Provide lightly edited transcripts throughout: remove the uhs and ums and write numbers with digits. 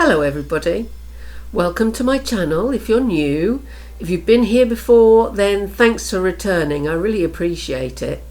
Hello everybody, welcome to my channel if you're new. If you've been here before, then thanks for returning, I really appreciate it.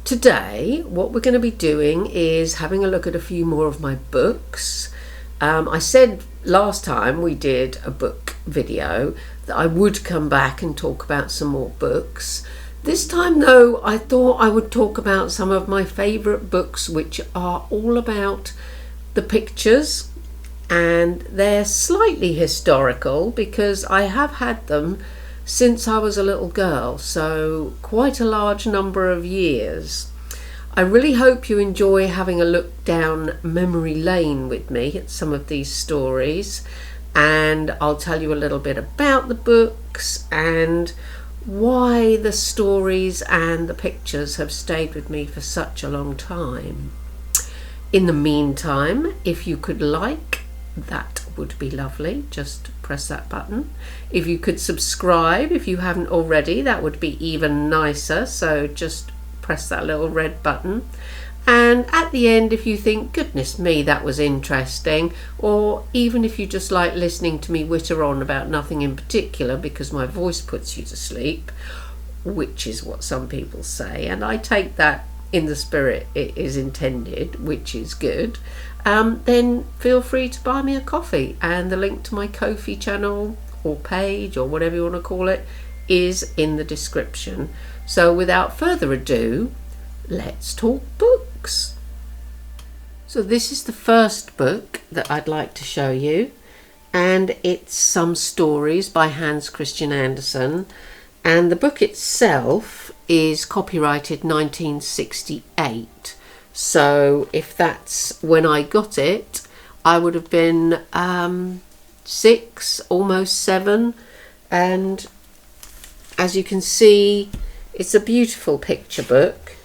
Today what we're going to be doing is having a look at a few more of my books. I said last time we did a book video that I would come back and talk about some more books. This time though, I thought I would talk about some of my favourite books which are all about the pictures, and they're slightly historical because I have had them since I was a little girl, so quite a large number of years. I really hope you enjoy having a look down memory lane with me at some of these stories, and I'll tell you a little bit about the books and why the stories and the pictures have stayed with me for such a long time. In the meantime, if you could like, that would be lovely. Just press that button. If you could subscribe if you haven't already, that would be even nicer, so just press that little red button. And at the end, if you think, goodness me, that was interesting, or even if you just like listening to me witter on about nothing in particular because my voice puts you to sleep, which is what some people say, and I take that in the spirit it is intended, which is good, then feel free to buy me a coffee, and the link to my Ko-fi channel or page or whatever you want to call it is in the description. So without further ado, let's talk books. So this is the first book that I'd like to show you, and it's Some Stories by Hans Christian Andersen, and the book itself is copyrighted 1968. So if that's when I got it, I would have been 6, almost 7, and as you can see, it's a beautiful picture book,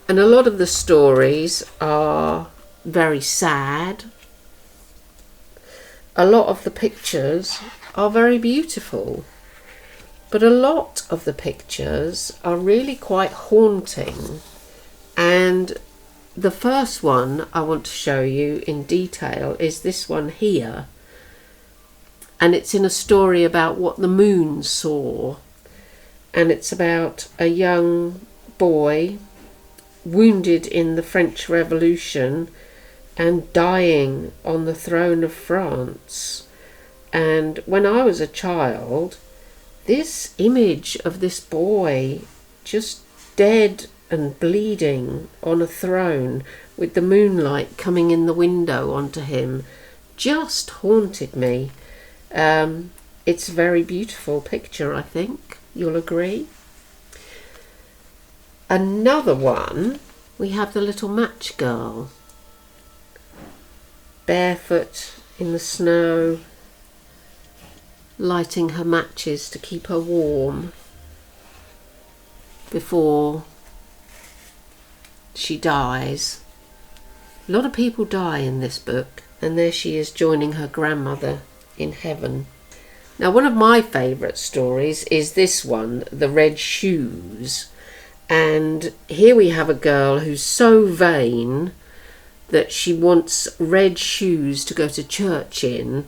and a lot of the stories are very sad. A lot of the pictures are very beautiful, but a lot of the pictures are really quite haunting. And the first one I want to show you in detail is this one here, and it's in a story about what the moon saw, and it's about a young boy wounded in the French Revolution and dying on the throne of France. And when I was a child, this image of this boy just dead and bleeding on a throne with the moonlight coming in the window onto him just haunted me. It's a very beautiful picture, I think you'll agree. Another one, we have the little match girl, barefoot in the snow, lighting her matches to keep her warm before she dies. A lot of people die in this book, and there she is joining her grandmother in heaven. Now, one of my favourite stories is this one, The Red Shoes. And here we have a girl who's so vain that she wants red shoes to go to church in,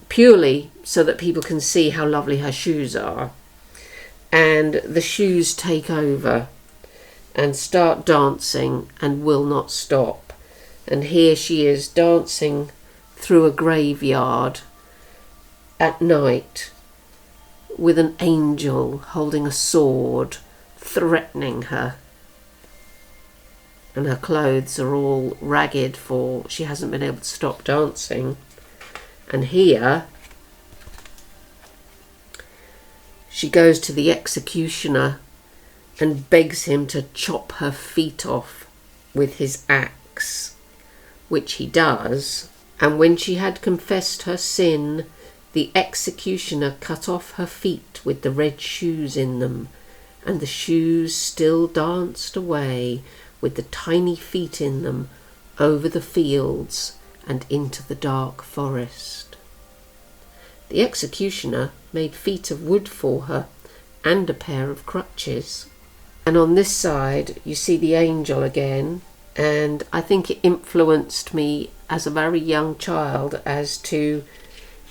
purely so that people can see how lovely her shoes are. And the shoes take over and start dancing and will not stop. And here she is dancing through a graveyard at night with an angel holding a sword threatening her, and her clothes are all ragged for she hasn't been able to stop dancing. And here she goes to the executioner and begs him to chop her feet off with his axe, which he does. And when she had confessed her sin, the executioner cut off her feet with the red shoes in them, and the shoes still danced away with the tiny feet in them over the fields and into the dark forest. The executioner made feet of wood for her and a pair of crutches. And on this side you see the angel again and I think it influenced me as a very young child as to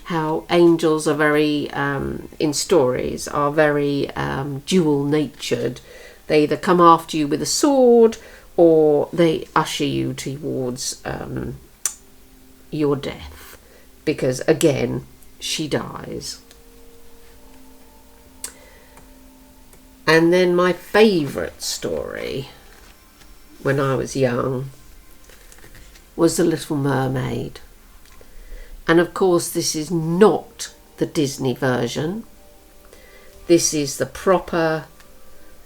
how angels are very, in stories, are very dual natured. They either come after you with a sword or they usher you towards your death, because again, she dies. And then my favourite story when I was young was The Little Mermaid. And of course, this is not the Disney version. This is the proper,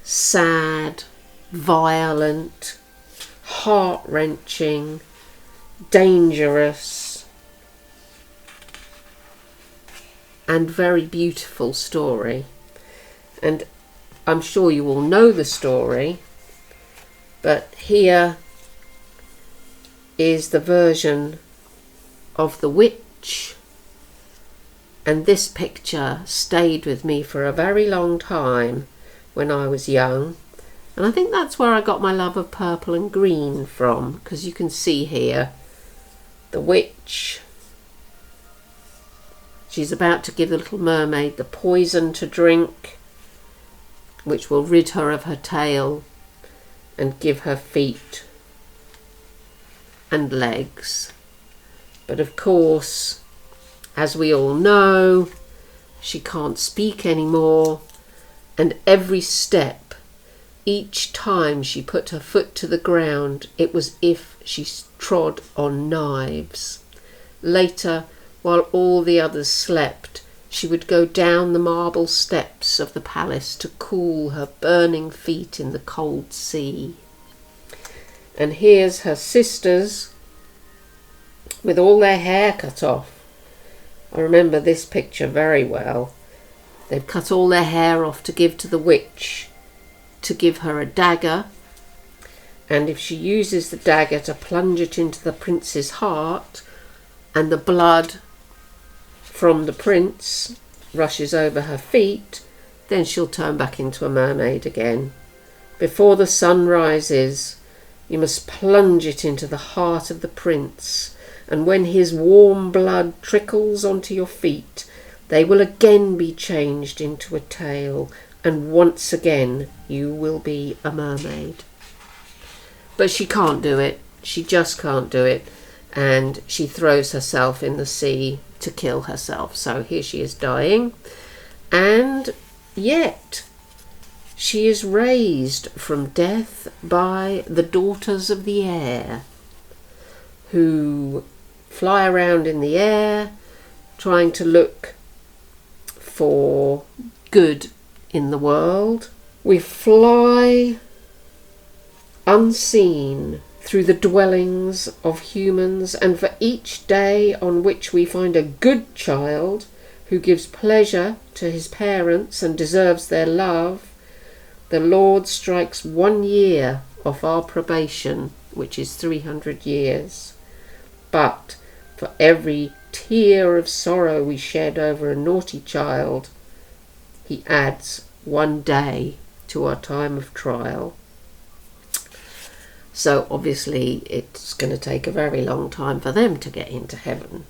sad, violent, heart-wrenching, dangerous, and very beautiful story. And I'm sure you all know the story, but here is the version of the witch, and this picture stayed with me for a very long time when I was young, and I think that's where I got my love of purple and green from, because you can see here the witch. She's about to give the little mermaid the poison to drink, which will rid her of her tail and give her feet and legs. But of course, as we all know, she can't speak anymore, and every step, each time she put her foot to the ground, it was as if she trod on knives. Later, while all the others slept, she would go down the marble steps of the palace to cool her burning feet in the cold sea. And here's her sisters with all their hair cut off. I remember this picture very well. They've cut all their hair off to give to the witch, to give her a dagger, and if she uses the dagger to plunge it into the prince's heart, and the blood from the prince rushes over her feet, then she'll turn back into a mermaid again. Before the sun rises, you must plunge it into the heart of the prince, and when his warm blood trickles onto your feet, they will again be changed into a tail, and once again you will be a mermaid. But she can't do it. She just can't do it. And she throws herself in the sea to kill herself. So here she is dying. And yet she is raised from death by the daughters of the air, who fly around in the air trying to look for good in the world. We fly unseen through the dwellings of humans, and for each day on which we find a good child who gives pleasure to his parents and deserves their love, the Lord strikes 1 year off our probation, which is 300 years. But for every tear of sorrow we shed over a naughty child, he adds 1 day to our time of trial. So obviously it's going to take a very long time for them to get into heaven.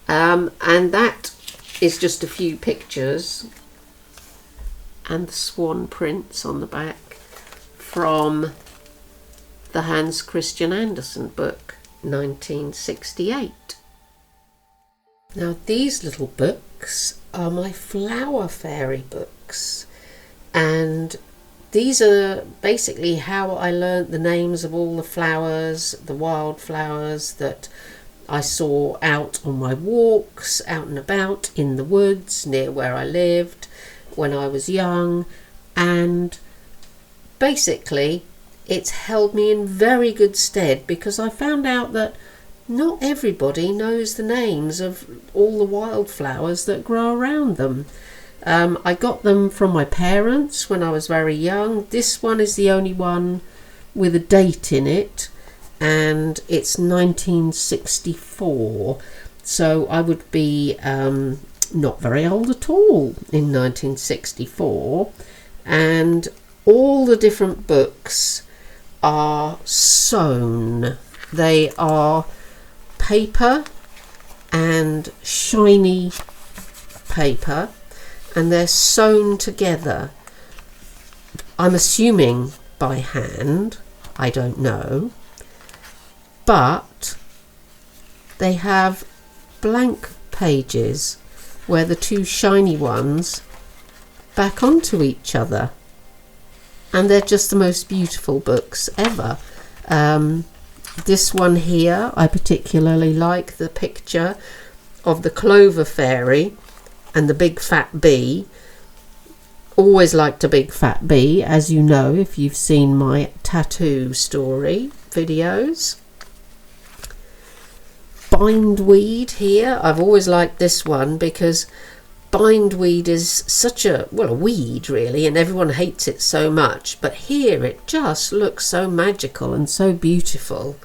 And that is just a few pictures and the swan prints on the back from the Hans Christian Andersen book, 1968. Now these little books are my Flower Fairy books, and these are basically how I learnt the names of all the flowers, the wildflowers that I saw out on my walks, out and about in the woods near where I lived when I was young, and basically it's held me in very good stead, because I found out that not everybody knows the names of all the wildflowers that grow around them. I got them from my parents when I was very young. This one is the only one with a date in it, and it's 1964. So I would be not very old at all in 1964. And all the different books are sewn. They are paper and shiny paper, and they're sewn together. I'm assuming by hand, I don't know, but they have blank pages where the two shiny ones back onto each other, and they're just the most beautiful books ever. This one here, I particularly like the picture of the clover fairy and the big fat bee. Always liked a big fat bee, as you know if you've seen my tattoo story videos. Bindweed here, I've always liked this one because bindweed is such a weed really, and everyone hates it so much, but here it just looks so magical and so beautiful.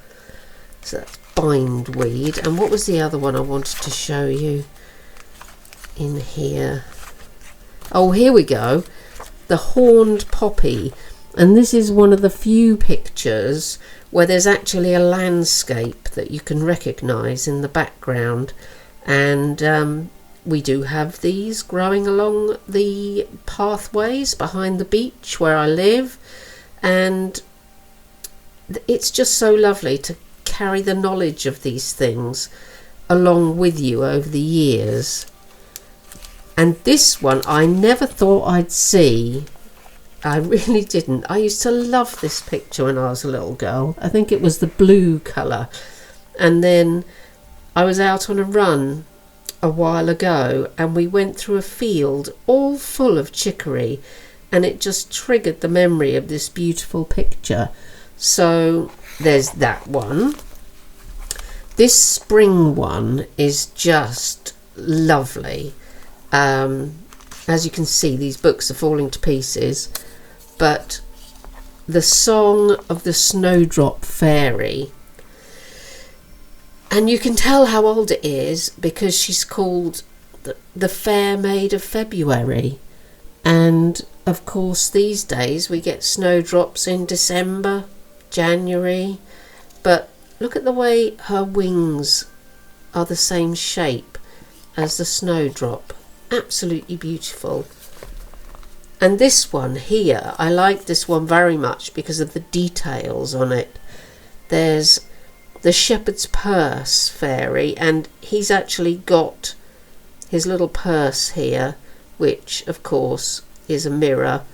So that's bindweed. And what was the other one I wanted to show you in here? Oh, here we go, the horned poppy. And this is one of the few pictures where there's actually a landscape that you can recognise in the background. And we do have these growing along the pathways behind the beach where I live. And it's just so lovely to carry the knowledge of these things along with you over the years. And this one I never thought I'd see. I really didn't. I used to love this picture when I was a little girl. I think it was the blue colour. And then I was out on a run a while ago and we went through a field all full of chicory, and it just triggered the memory of this beautiful picture. So there's that one. This spring one is just lovely. As you can see, these books are falling to pieces, but the song of the snowdrop fairy, and you can tell how old it is because she's called the Fair Maid of February. And of course these days we get snowdrops in December, January, but look at the way her wings are the same shape as the snowdrop. Absolutely beautiful. And this one here, I like this one very much because of the details on it. There's the shepherd's purse fairy, and he's actually got his little purse here, which of course is a mirror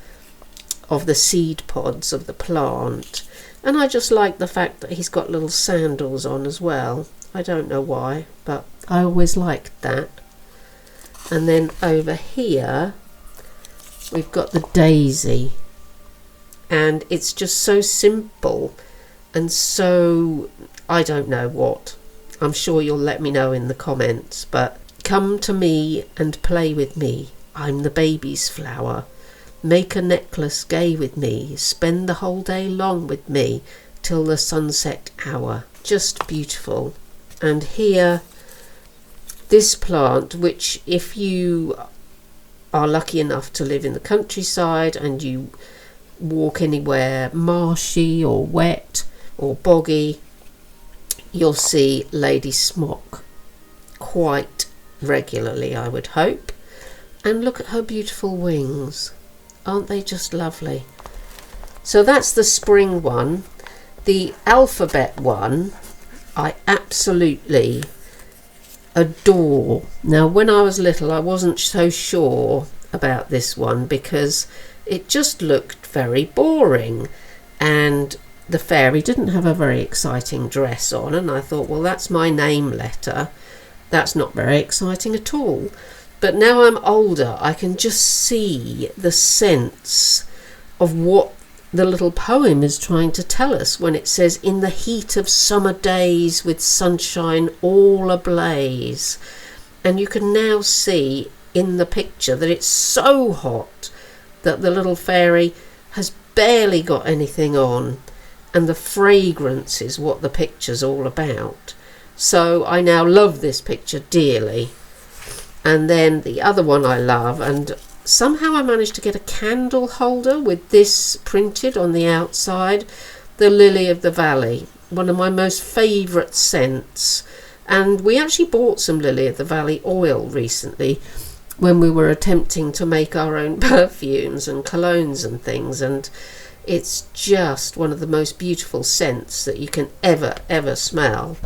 of the seed pods of the plant. And I just like the fact that he's got little sandals on as well. I don't know why, but I always liked that. And then over here we've got the daisy, and it's just so simple and so, I don't know what. I'm sure you'll let me know in the comments, but come to me and play with me. I'm the baby's flower. Make a necklace gay with me. Spend the whole day long with me till the sunset hour. Just beautiful. And here, this plant, which if you are lucky enough to live in the countryside and you walk anywhere marshy or wet or boggy, you'll see lady smock quite regularly, I would hope. And look at her beautiful wings. Aren't they just lovely? So that's the spring one. The alphabet one I absolutely adore. Now when I was little I wasn't so sure about this one because it just looked very boring, and the fairy didn't have a very exciting dress on, and I thought, well, that's my name letter. That's not very exciting at all. But now I'm older, I can just see the sense of what the little poem is trying to tell us when it says, in the heat of summer days with sunshine all ablaze. And you can now see in the picture that it's so hot that the little fairy has barely got anything on, and the fragrance is what the picture's all about. So I now love this picture dearly. And then the other one I love, and somehow I managed to get a candle holder with this printed on the outside. the lily of the valley, one of my most favourite scents. And we actually bought some lily of the valley oil recently when we were attempting to make our own perfumes and colognes and things, and it's just one of the most beautiful scents that you can ever smell.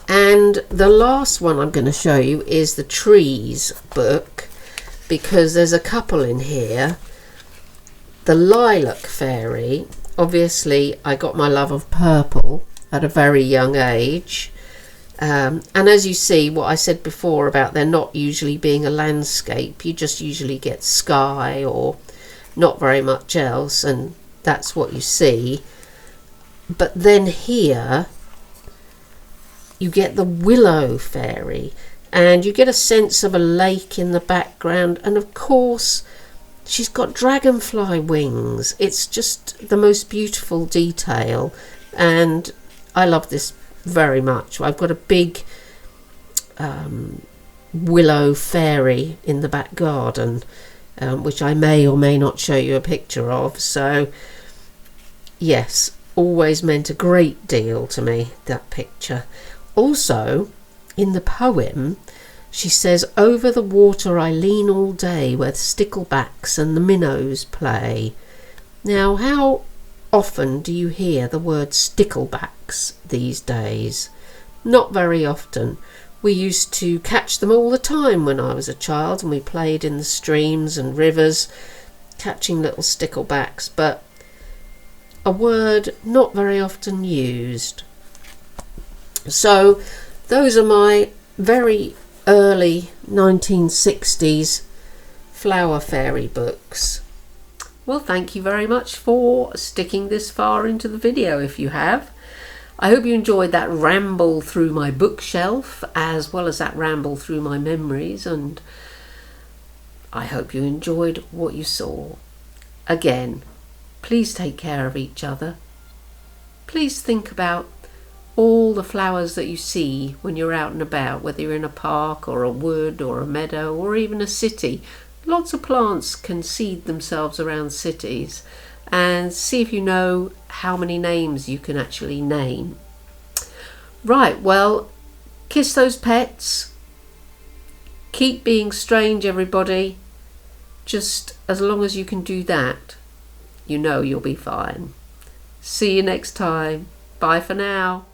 And the last one I'm going to show you is the trees book, because there's a couple in here. The lilac fairy, obviously I got my love of purple at a very young age. And as you see, what I said before about there not usually being a landscape, you just usually get sky or not very much else, and that's what you see. But then here you get the willow fairy, and you get a sense of a lake in the background, and of course she's got dragonfly wings. It's just the most beautiful detail, and I love this very much. I've got a big willow fairy in the back garden, which I may or may not show you a picture of. So yes, always meant a great deal to me, that picture. Also, in the poem, she says, "Over the water I lean all day, where the sticklebacks and the minnows play." Now, how often do you hear the word sticklebacks these days? Not very often. We used to catch them all the time when I was a child, and we played in the streams and rivers catching little sticklebacks, but a word not very often used. So those are my very early 1960s Flower Fairy books. Well, thank you very much for sticking this far into the video, if you have. I hope you enjoyed that ramble through my bookshelf, as well as that ramble through my memories, and I hope you enjoyed what you saw. Again, please take care of each other. Please think about all the flowers that you see when you're out and about, whether you're in a park or a wood or a meadow or even a city. Lots of plants can seed themselves around cities, and see if you know how many names you can actually name. Right, well, kiss those pets. Keep being strange, everybody. Just as long as you can do that, you know you'll be fine. See you next time. Bye for now.